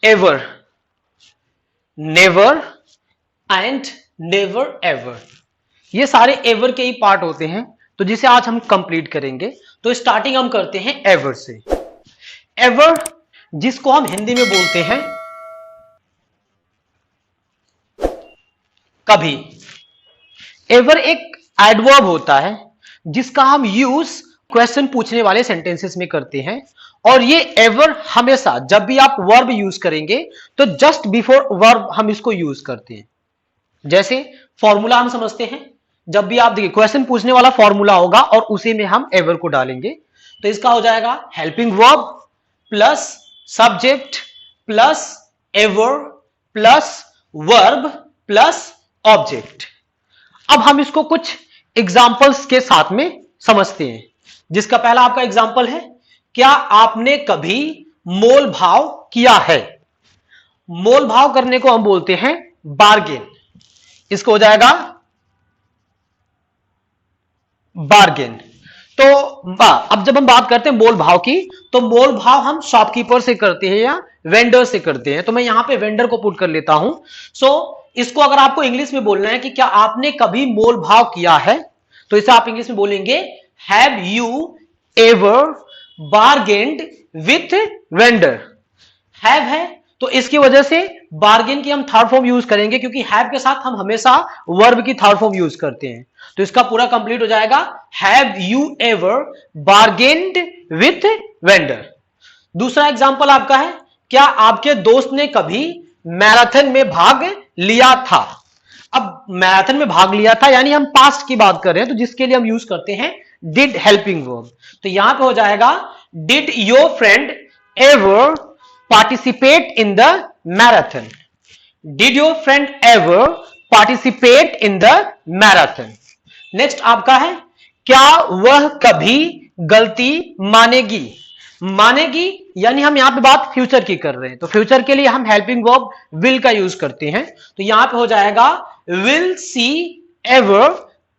Ever, never and never ever, ये सारे ever के ही पार्ट होते हैं, तो जिसे आज हम कंप्लीट करेंगे। तो स्टार्टिंग हम करते हैं एवर से। एवर, जिसको हम हिंदी में बोलते हैं कभी। एवर एक एडवर्ब होता है जिसका हम यूज क्वेश्चन पूछने वाले सेंटेंसेस में करते हैं, और ये एवर हमेशा जब भी आप वर्ब यूज करेंगे तो जस्ट बिफोर वर्ब हम इसको यूज करते हैं। जैसे फॉर्मूला हम समझते हैं, जब भी आप देखिए क्वेश्चन पूछने वाला फॉर्मूला होगा और उसी में हम एवर को डालेंगे, तो इसका हो जाएगा helping verb plus subject plus ever plus verb plus object. अब हम इसको कुछ एग्जाम्पल्स के साथ में समझते हैं, जिसका पहला आपका एग्जाम्पल है, क्या आपने कभी मोल भाव किया है? मोल भाव करने को हम बोलते हैं बार्गेन, इसको हो जाएगा बार्गेन। तो अब जब हम बात करते हैं मोल भाव की, तो मोल भाव हम शॉपकीपर से करते हैं या वेंडर से करते हैं, तो मैं यहां पे वेंडर को पुट कर लेता हूं। इसको अगर आपको इंग्लिश में बोलना है कि क्या आपने कभी मोल भाव किया है, तो इसे आप इंग्लिश में बोलेंगे have you ever bargained with vendor. Have है तो इसकी वजह से बार्गेन की हम थर्ड फॉर्म यूज करेंगे, क्योंकि हैव के साथ हम हमेशा वर्ब की थर्ड फॉर्म यूज करते हैं। तो इसका पूरा कंप्लीट हो जाएगा have you ever bargained with vendor. दूसरा एग्जांपल आपका है, क्या आपके दोस्त ने कभी मैराथन में भाग लिया था? अब मैराथन में भाग लिया था यानी हम पास्ट की बात कर रहे हैं, तो जिसके लिए हम यूज करते हैं डिड हेल्पिंग वर्ब। तो यहां पे हो जाएगा did your friend ever participate in the marathon? Did your friend ever participate in the marathon? Next आपका है, क्या वह कभी गलती मानेगी? मानेगी यानी हम यहां पे बात फ्यूचर की कर रहे हैं, तो फ्यूचर के लिए हम हेल्पिंग वर्ब विल का यूज करते हैं। तो यहां पे हो जाएगा will see ever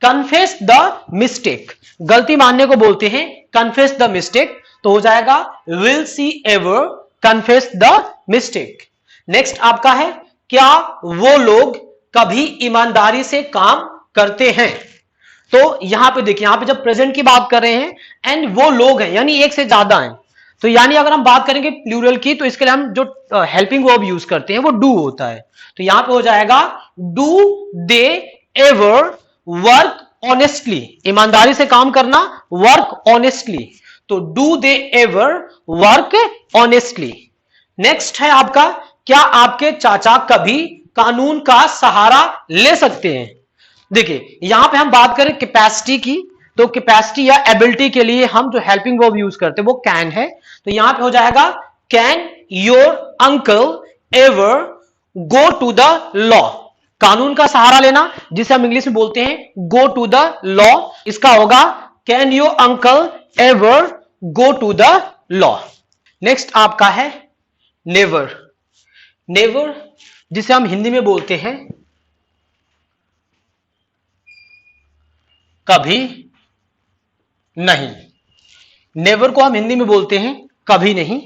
confess the mistake. गलती मानने को बोलते हैं कन्फेस द मिस्टेक, तो हो जाएगा will see ever confess the mistake. Next आपका है, क्या वो लोग कभी ईमानदारी से काम करते हैं? तो यहां पे देखिए, यहां पे जब प्रेजेंट की बात कर रहे हैं एंड वो लोग हैं यानी एक से ज्यादा हैं, तो यानी अगर हम बात करेंगे प्लूरल की, तो इसके लिए हम जो हेल्पिंग वर्ब यूज करते हैं वो डू होता है। तो यहां पे हो जाएगा do they ever work honestly? ईमानदारी से काम करना, वर्क ऑनेस्टली, तो do they ever work honestly. Next है आपका, क्या आपके चाचा कभी कानून का सहारा ले सकते हैं? देखिए यहां पे हम बात करें कैपेसिटी की, तो कैपेसिटी या एबिलिटी के लिए हम जो हेल्पिंग वर्ब यूज करते हैं वो कैन है। तो यहां पे हो जाएगा can your uncle ever go to the law? कानून का सहारा लेना, जिसे हम इंग्लिश में बोलते हैं गो टू द लॉ, इसका होगा can your uncle ever go to the law. Next आपका है नेवर। नेवर, जिसे हम हिंदी में बोलते हैं कभी नहीं। नेवर को हम हिंदी में बोलते हैं कभी नहीं।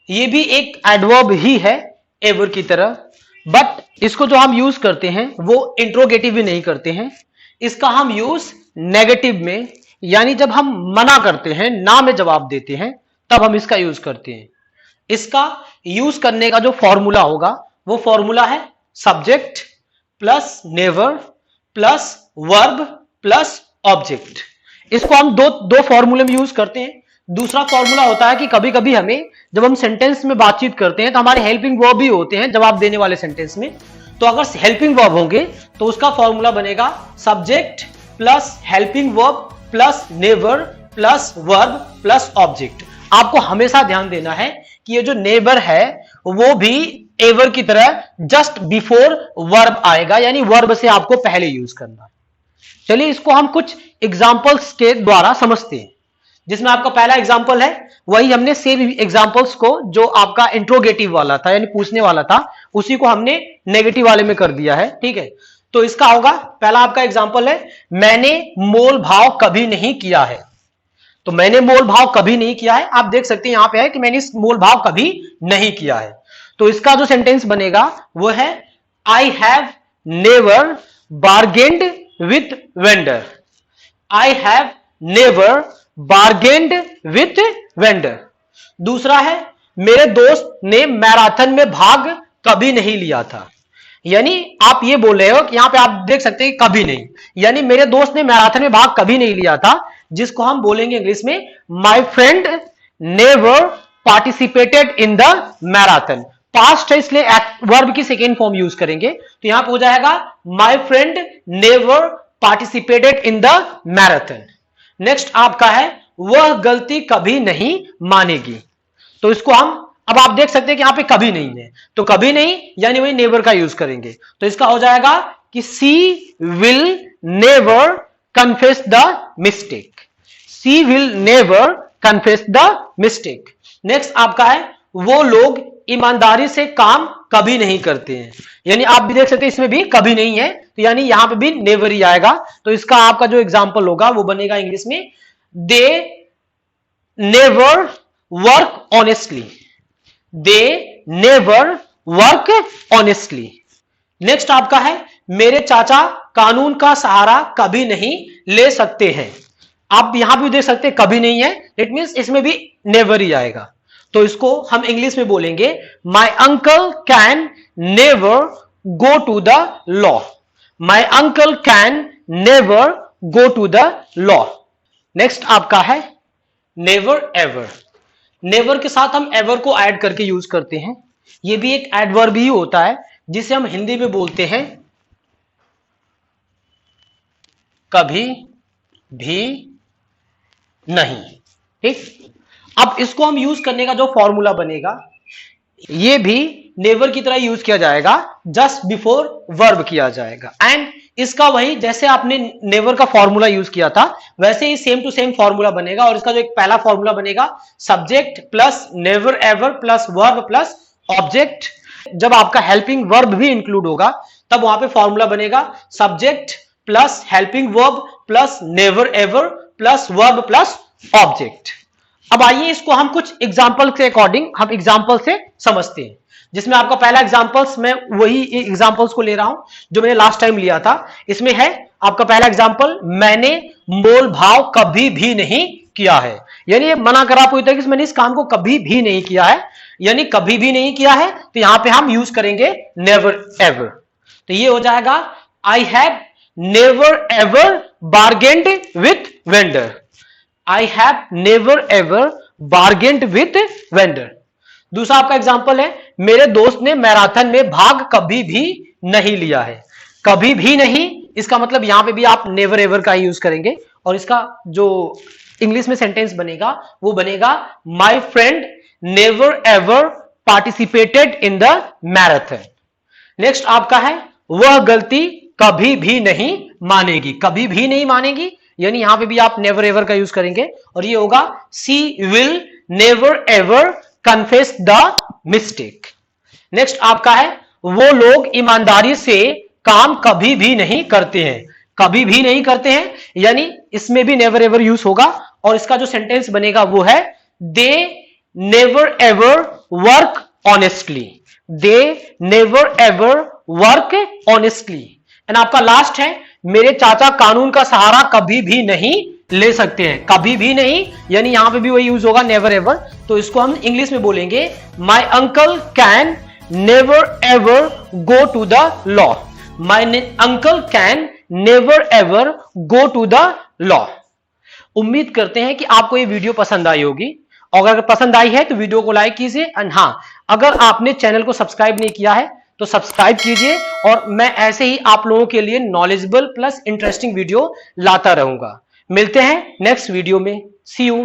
ये भी एक एडवर्ब ही है एवर की तरह, बट इसको जो हम यूज करते हैं वो इंट्रोगेटिव भी नहीं करते हैं, इसका हम यूज नेगेटिव में, यानी जब हम मना करते हैं, ना में जवाब देते हैं, तब हम इसका यूज करते हैं। इसका यूज करने का जो फॉर्मूला होगा वो फॉर्मूला है subject plus never plus verb plus object. इसको हम दो फॉर्मूले में यूज करते हैं। दूसरा फॉर्मूला होता है कि कभी कभी हमें जब हम सेंटेंस में बातचीत करते हैं तो हमारे हेल्पिंग वर्ब भी होते हैं जवाब देने वाले सेंटेंस में, तो अगर हेल्पिंग वर्ब होंगे तो उसका फॉर्मूला बनेगा subject plus helping verb plus never plus verb plus object. आपको हमेशा ध्यान देना है कि ये जो नेवर है वो भी एवर की तरह जस्ट बिफोर वर्ब आएगा, यानी वर्ब से आपको पहले यूज करना है। चलिए इसको हम कुछ एग्जांपल्स के द्वारा समझते हैं, जिसमें आपका पहला एग्जांपल है वही हमने सेम एग्जांपल्स को जो आपका इंट्रोगेटिव वाला था यानी पूछने वाला था उसी को हमने नेगेटिव वाले में कर दिया है। ठीक है, तो इसका होगा पहला आपका एग्जांपल है मैंने मोल भाव कभी नहीं किया है। तो मैंने मोल भाव कभी नहीं किया है, आप देख सकते हैं यहां पे है कि मैंने इस मोल भाव कभी नहीं किया है। तो इसका जो सेंटेंस बनेगा वो है I have never bargained with vendor. I have never bargained with vendor. दूसरा है मेरे दोस्त ने मैराथन में भाग कभी नहीं लिया था। यानी आप ये बोल रहे हो कि यहां पे आप देख सकते हैं कभी नहीं, यानी मेरे दोस्त ने मैराथन में भाग कभी नहीं लिया था, जिसको हम बोलेंगे इंग्लिश में my friend never participated in the marathon. Past है इसलिए वर्ब की सेकेंड फॉर्म यूज करेंगे, तो यहां पे हो जाएगा my friend never participated in the marathon. Next आपका है वह गलती कभी नहीं मानेगी। तो इसको हम अब आप देख सकते हैं कि यहां पे कभी नहीं है, तो कभी नहीं यानी वही नेवर का यूज करेंगे, तो इसका हो जाएगा कि she will never confess the mistake. She will never confess the mistake. Next आपका है वो लोग ईमानदारी से काम कभी नहीं करते हैं। यानी आप भी देख सकते हैं इसमें भी कभी नहीं है, तो यानी यहां पे भी नेवर ही आएगा। तो इसका आपका जो एग्जाम्पल होगा वो बनेगा इंग्लिश में they never work honestly. They never work honestly. Next आपका है मेरे चाचा कानून का सहारा कभी नहीं ले सकते हैं। आप यहां भी देख सकते हैं कभी नहीं है, इट मींस इसमें भी नेवर ही आएगा। तो इसको हम इंग्लिश में बोलेंगे my uncle can never go to the law. My uncle can never go to the law. Next आपका है नेवर एवर। नेवर के साथ हम एवर को ऐड करके यूज करते हैं। यह भी एक एडवर्ब ही होता है जिसे हम हिंदी में बोलते हैं कभी भी नहीं। ठीक, अब इसको हम यूज करने का जो फॉर्मूला बनेगा ये भी नेवर की तरह यूज किया जाएगा, जस्ट बिफोर वर्ब किया जाएगा। एंड इसका वही जैसे आपने नेवर का फॉर्मूला यूज किया था वैसे ही सेम टू सेम फॉर्मूला बनेगा। और इसका जो एक पहला फॉर्मूला बनेगा subject plus never ever plus verb plus object. जब आपका हेल्पिंग वर्ब भी इंक्लूड होगा तब वहां पे फॉर्मूला बनेगा subject plus helping verb plus never ever plus verb plus object. अब आइए इसको हम कुछ एग्जाम्पल के अकॉर्डिंग हम एग्जाम्पल से समझते हैं, जिसमें आपका पहला एग्जाम्पल्स मैं वही एग्जाम्पल्स को ले रहा हूं जो मैंने लास्ट टाइम लिया था। इसमें है आपका पहला एग्जाम्पल मैंने मोल भाव कभी भी नहीं किया है। यानी ये मना करा पूरी तरीके से मैंने इस काम को कभी भी नहीं किया है, यानी कभी भी नहीं किया है, तो यहां पे हम यूज करेंगे नेवर एवर। तो ये हो जाएगा I have never ever bargained with vendor. I have never ever bargained with vendor. दूसरा आपका एग्जाम्पल है मेरे दोस्त ने मैराथन में भाग कभी भी नहीं लिया है। कभी भी नहीं, इसका मतलब यहां पे भी आप नेवर एवर का ही यूज करेंगे और इसका जो इंग्लिश में सेंटेंस बनेगा वो बनेगा my friend never ever participated in the marathon. Next आपका है वह गलती कभी भी नहीं मानेगी। कभी भी नहीं मानेगी यानी यहां पे भी आप नेवर एवर का यूज करेंगे और ये होगा she will never ever confess the mistake. Next आपका है वो लोग ईमानदारी से काम कभी भी नहीं करते हैं। कभी भी नहीं करते हैं यानी इसमें भी नेवर एवर यूज होगा और इसका जो सेंटेंस बनेगा वो है they never ever work honestly. They never ever work honestly. And आपका लास्ट है मेरे चाचा कानून का सहारा कभी भी नहीं ले सकते हैं। कभी भी नहीं यानी यहां पे भी वही यूज होगा नेवर एवर, तो इसको हम इंग्लिश में बोलेंगे my uncle can never ever go to the law. My uncle can never ever go to the law. उम्मीद करते हैं कि आपको ये वीडियो पसंद आई होगी और अगर पसंद आई है तो वीडियो को लाइक कीजिए। एंड हाँ, अगर आपने चैनल को सब्सक्राइब नहीं किया है तो सब्सक्राइब कीजिए और मैं ऐसे ही आप लोगों के लिए नॉलेजेबल प्लस इंटरेस्टिंग वीडियो लाता रहूंगा। मिलते हैं नेक्स्ट वीडियो में। सी यू।